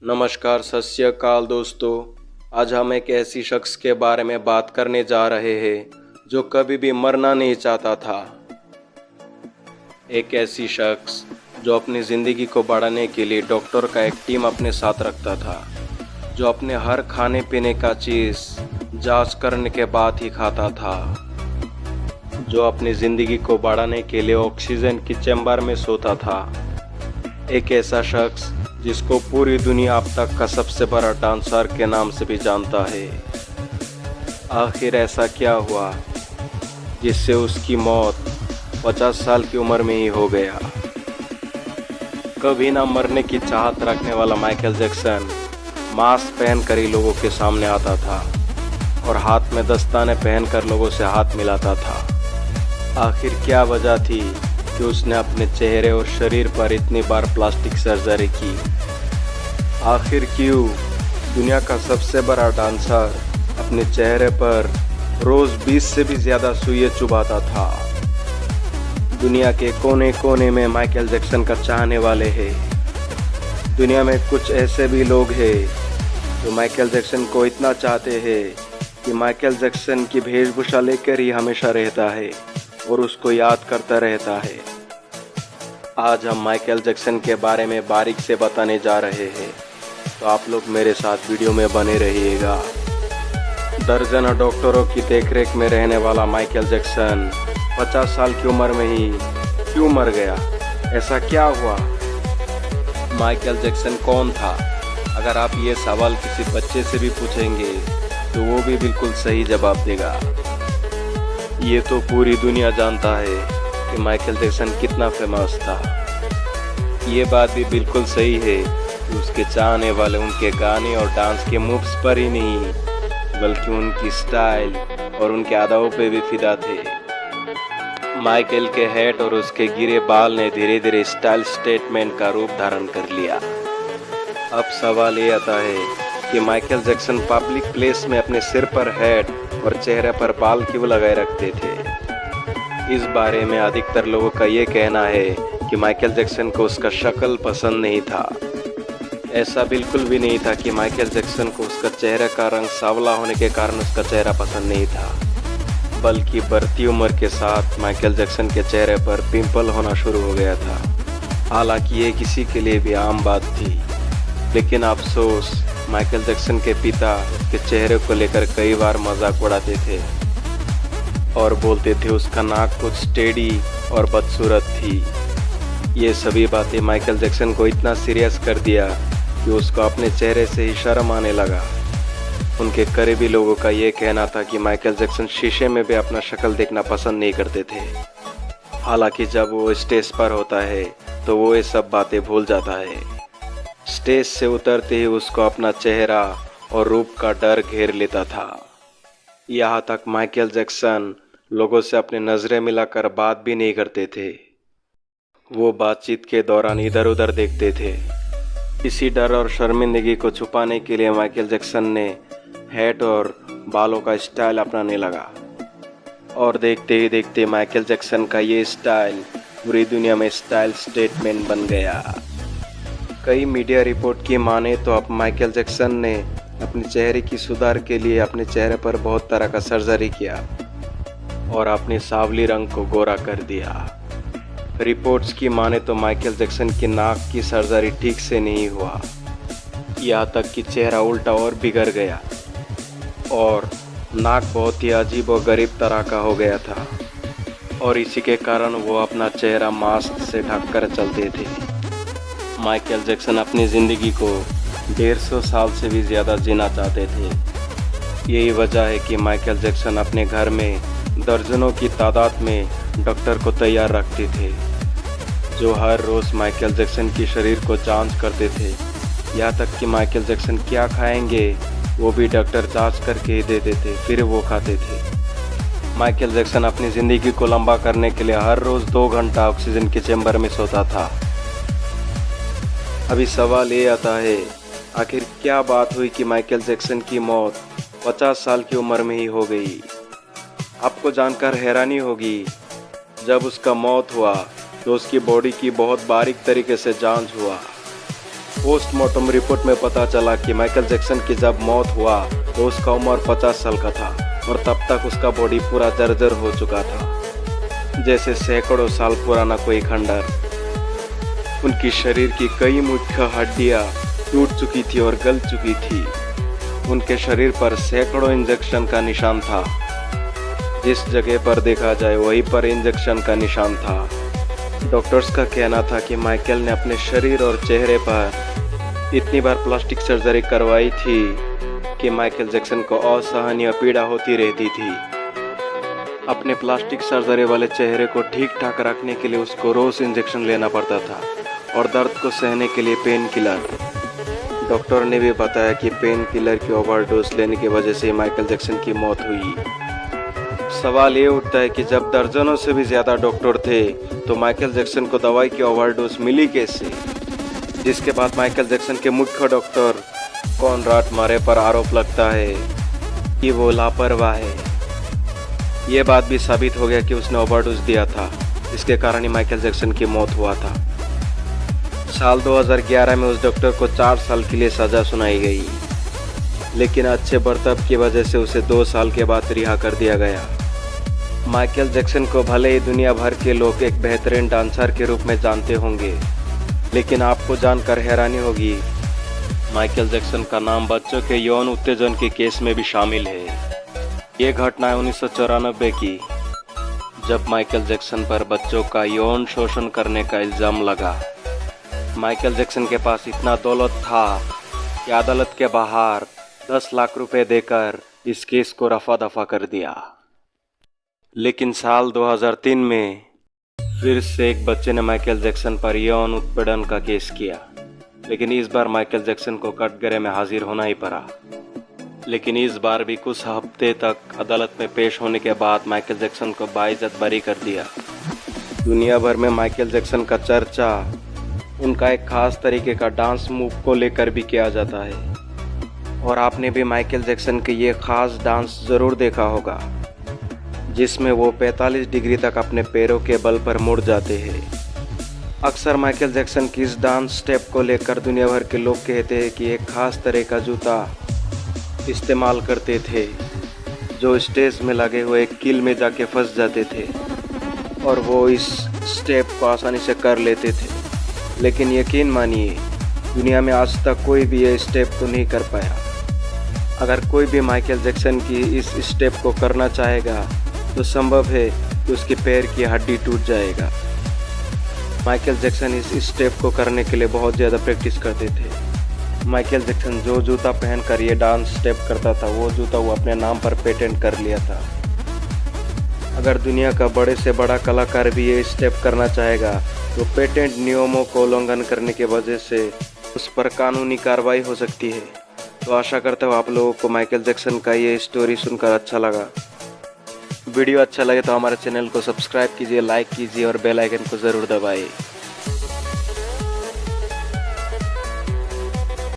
नमस्कार, सत श्री अकाल दोस्तों। आज हम एक ऐसी शख्स के बारे में बात करने जा रहे हैं जो कभी भी मरना नहीं चाहता था। एक ऐसी शख्स जो अपनी ज़िंदगी को बढ़ाने के लिए डॉक्टर का एक टीम अपने साथ रखता था, जो अपने हर खाने पीने का चीज़ जांच करने के बाद ही खाता था, जो अपनी ज़िंदगी को बढ़ाने के लिए ऑक्सीजन की चैम्बर में सोता था। एक ऐसा शख्स जिसको पूरी दुनिया अब तक का सबसे बड़ा डांसर के नाम से भी जानता है। आखिर ऐसा क्या हुआ जिससे उसकी मौत 50 साल की उम्र में ही हो गया। कभी ना मरने की चाहत रखने वाला माइकल जैक्सन मास्क पहन कर ही लोगों के सामने आता था और हाथ में दस्ताने पहनकर लोगों से हाथ मिलाता था। आखिर क्या वजह थी कि उसने अपने चेहरे और शरीर पर इतनी बार प्लास्टिक सर्जरी की? आखिर क्यों दुनिया का सबसे बड़ा डांसर अपने चेहरे पर रोज़ 20 से भी ज़्यादा सुइयां चुभाता था? दुनिया के कोने कोने में माइकल जैक्सन का चाहने वाले हैं। दुनिया में कुछ ऐसे भी लोग हैं जो माइकल जैक्सन को इतना चाहते हैं कि माइकल जैक्सन की वेशभूषा लेकर ही हमेशा रहता है और उसको याद करता रहता है। आज हम माइकल जैक्सन के बारे में बारीक से बताने जा रहे हैं, तो आप लोग मेरे साथ वीडियो में बने रहिएगा। दर्जनों डॉक्टरों की देखरेख में रहने वाला माइकल जैक्सन 50 साल की उम्र में ही क्यों मर गया? ऐसा क्या हुआ? माइकल जैक्सन कौन था? अगर आप ये सवाल किसी बच्चे से भी पूछेंगे तो वो भी बिल्कुल सही जवाब देगा। ये तो पूरी दुनिया जानता है कि माइकल जैक्सन कितना फेमस था। ये बात भी बिल्कुल सही है कि उसके चाहने वाले उनके गाने और डांस के मूव्स पर ही नहीं बल्कि उनकी स्टाइल और उनके अदाओं पे भी फिदा थे। माइकल के हेड और उसके गिरे बाल ने धीरे धीरे स्टाइल स्टेटमेंट का रूप धारण कर लिया। अब सवाल ये आता है कि माइकल जैक्सन पब्लिक प्लेस में अपने सिर पर हेड और चेहरे पर बाल क्यों लगाए रखते थे? इस बारे में अधिकतर लोगों का ये कहना है कि माइकल जैक्सन को उसका शक्ल पसंद नहीं था। ऐसा बिल्कुल भी नहीं था कि माइकल जैक्सन को उसका चेहरे का रंग सांवला होने के कारण उसका चेहरा पसंद नहीं था, बल्कि बढ़ती उम्र के साथ माइकल जैक्सन के चेहरे पर पिंपल होना शुरू हो गया था। हालांकि ये किसी के लिए भी आम बात थी, लेकिन अफसोस माइकल जैक्सन के पिता उसके चेहरे को लेकर कई बार मजाक उड़ाते थे और बोलते थे उसका नाक कुछ टेढ़ी और बदसूरत थी। ये सभी बातें माइकल जैक्सन को इतना सीरियस कर दिया कि उसको अपने चेहरे से ही शर्म आने लगा। उनके करीबी लोगों का ये कहना था कि माइकल जैक्सन शीशे में भी अपना शक्ल देखना पसंद नहीं करते थे। हालांकि जब वो स्टेज पर होता है तो वो ये सब बातें भूल जाता है। स्टेज से उतरते ही उसको अपना चेहरा और रूप का डर घेर लेता था। यहाँ तक माइकल जैक्सन लोगों से अपनी नज़रें मिलाकर बात भी नहीं करते थे। वो बातचीत के दौरान इधर उधर देखते थे। इसी डर और शर्मिंदगी को छुपाने के लिए माइकल जैक्सन ने हेड और बालों का स्टाइल अपनाने लगा और देखते ही देखते माइकल जैक्सन का ये स्टाइल पूरी दुनिया में स्टाइल स्टेटमेंट बन गया। कई मीडिया रिपोर्ट की माने तो अब माइकल जैक्सन ने अपने चेहरे की सुधार के लिए अपने चेहरे पर बहुत तरह का सर्जरी किया और अपने सांवली रंग को गोरा कर दिया। रिपोर्ट्स की माने तो माइकल जैक्सन की नाक की सर्जरी ठीक से नहीं हुआ, यहाँ तक कि चेहरा उल्टा और बिगड़ गया और नाक बहुत ही अजीब और गरीब तरह का हो गया था और इसी के कारण वो अपना चेहरा मास्क से ढककर चलते थे। माइकल जैक्सन अपनी ज़िंदगी को 150 साल से भी ज़्यादा जीना चाहते थे। यही वजह है कि माइकल जैक्सन अपने घर में दर्जनों की तादाद में डॉक्टर को तैयार रखते थे, जो हर रोज़ माइकल जैक्सन की शरीर को जांच करते थे। यहाँ तक कि माइकल जैक्सन क्या खाएंगे वो भी डॉक्टर जांच करके ही देते थे, फिर वो खाते थे। माइकल जैक्सन अपनी ज़िंदगी को लंबा करने के लिए हर रोज़ 2 घंटा ऑक्सीजन के चैम्बर में सोता था। अभी सवाल ये आता है, आखिर क्या बात हुई कि माइकल जैक्सन की मौत 50 साल की उम्र में ही हो गई? आपको जानकर हैरानी होगी, जब उसका मौत हुआ तो उसकी बॉडी की बहुत बारीक तरीके से जांच हुआ पोस्टमार्टम रिपोर्ट में पता चला कि माइकल जैक्सन की जब मौत हुआ तो उसका उम्र 50 साल का था और तब तक उसका बॉडी पूरा जर्जर हो चुका था, जैसे सैकड़ों साल पुराना कोई खंडर। उनकी शरीर की कई मुख्य हड्डियां टूट चुकी थी और गल चुकी थी। उनके शरीर पर सैकड़ों इंजेक्शन का निशान था। जिस जगह पर देखा जाए वहीं पर इंजेक्शन का निशान था। डॉक्टर्स का कहना था कि माइकल ने अपने शरीर और चेहरे पर इतनी बार प्लास्टिक सर्जरी करवाई थी कि माइकल जैक्सन को असहनीय पीड़ा होती रहती थी। अपने प्लास्टिक सर्जरी वाले चेहरे को ठीक ठाक रखने के लिए उसको रोज इंजेक्शन लेना पड़ता था और दर्द को सहने के लिए पेन किलर। डॉक्टर ने भी बताया कि पेन किलर की ओवरडोज लेने की वजह से माइकल जैक्सन की मौत हुई। सवाल ये उठता है कि जब दर्जनों से भी ज़्यादा डॉक्टर थे तो माइकल जैक्सन को दवाई की ओवरडोज मिली कैसे, जिसके बाद माइकल जैक्सन के मुख्य डॉक्टर कॉनराड मरे पर आरोप लगता है कि वो लापरवाह है। ये बात भी साबित हो गया कि उसने ओवरडोज दिया था, इसके कारण ही माइकल जैक्सन की मौत हुआ था। साल 2011 में उस डॉक्टर को 4 साल के लिए सज़ा सुनाई गई, लेकिन अच्छे बर्ताव की वजह से उसे 2 साल के बाद रिहा कर दिया गया। माइकल जैक्सन को भले ही दुनिया भर के लोग एक बेहतरीन डांसर के रूप में जानते होंगे, लेकिन आपको जानकर हैरानी होगी माइकल जैक्सन का नाम बच्चों के यौन उत्तेजन के केस में भी शामिल है। ये घटना है 1994 की, जब माइकल जैक्सन पर बच्चों का यौन शोषण करने का इल्ज़ाम लगा। माइकल जैक्सन के पास इतना दौलत था कि अदालत के बाहर 10 लाख रुपए देकर इस केस को रफा दफा कर दिया। लेकिन साल 2003 में फिर से एक बच्चे ने माइकल जैक्सन पर यौन उत्पीड़न का केस किया, लेकिन इस बार माइकल जैक्सन को कटघरे में हाजिर होना ही पड़ा। लेकिन इस बार भी कुछ हफ्ते तक अदालत में पेश होने के बाद माइकल जैक्सन को बाइज्जत बरी कर दिया। दुनिया भर में माइकल जैक्सन का चर्चा उनका एक खास तरीके का डांस मूव को लेकर भी किया जाता है, और आपने भी माइकल जैक्सन के ये खास डांस ज़रूर देखा होगा, जिसमें वो 45 डिग्री तक अपने पैरों के बल पर मुड़ जाते हैं। अक्सर माइकल जैक्सन की इस डांस स्टेप को लेकर दुनिया भर के लोग कहते हैं कि एक खास तरह का जूता इस्तेमाल करते थे, जो स्टेज में लगे हुए कील में जाके फंस जाते थे और वो इस स्टेप को आसानी से कर लेते थे। लेकिन यकीन मानिए, दुनिया में आज तक कोई भी ये स्टेप तो नहीं कर पाया। अगर कोई भी माइकल जैक्सन की इस स्टेप को करना चाहेगा तो संभव है कि उसके पैर की हड्डी टूट जाएगा। माइकल जैक्सन इस स्टेप को करने के लिए बहुत ज़्यादा प्रैक्टिस करते थे। माइकल जैक्सन जो जूता पहनकर ये डांस स्टेप करता था, वो जूता वो अपने नाम पर पेटेंट कर लिया था। अगर दुनिया का बड़े से बड़ा कलाकार भी ये स्टेप करना चाहेगा तो पेटेंट नियमों को उल्लंघन करने की वजह से उस पर कानूनी कार्रवाई हो सकती है। तो आशा करता हूँ आप लोगों को माइकल जैक्सन का ये स्टोरी सुनकर अच्छा लगा। वीडियो अच्छा लगे तो हमारे चैनल को सब्सक्राइब कीजिए, लाइक कीजिए और बेल आइकन को ज़रूर दबाइए।